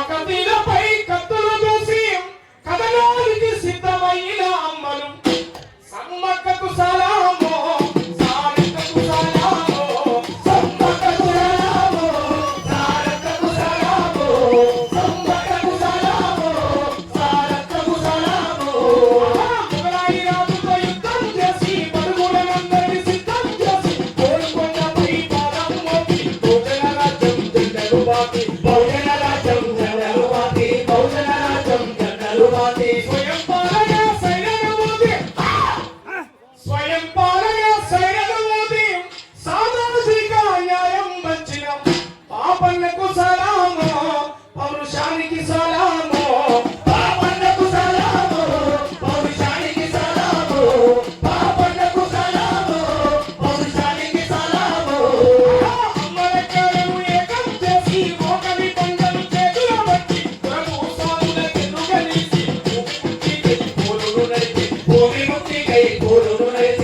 కత్తిలపై కత్తులు దూసి కథనానికి సిద్ధమైన అమ్మలు సమ్మక్కకు సలామో సారక్కకు సలామో సమ్మక్కకు సలామో సారక్కకు సలామో సమ్మక్కకు సలామో సారక్కకు సలామో మొగలాయి రాజుతో యుద్ధం చేసి పరుగులనందరినీ సిద్ధం చేసి కోరుకొండపై పాదం మోపి భోజన రాజ్యం జెండలు బాపి భోజన రాజ్యం జెండలు బాపి భోజన రాజ్యం జెండలు బాపి స్వయం పాలన సైన్యం ఊది స్వయం పాలన సైన్యం ఊది సామాజిక న్యాయం వంచిన పాపన్నకు సలామో పౌరుషానికి సలామో పాపన్నకు సలామో పౌరుషానికి సలామో పాపన్నకు సలామో పౌరుషానికి సలామో అమ్మలక్కలను ఏకం చేసి మోకలి పంటలు చేతుల బట్టి ప్రభు సాముల కెన్ను కలిసి భూమి ముక్తికై పోరును నడిచి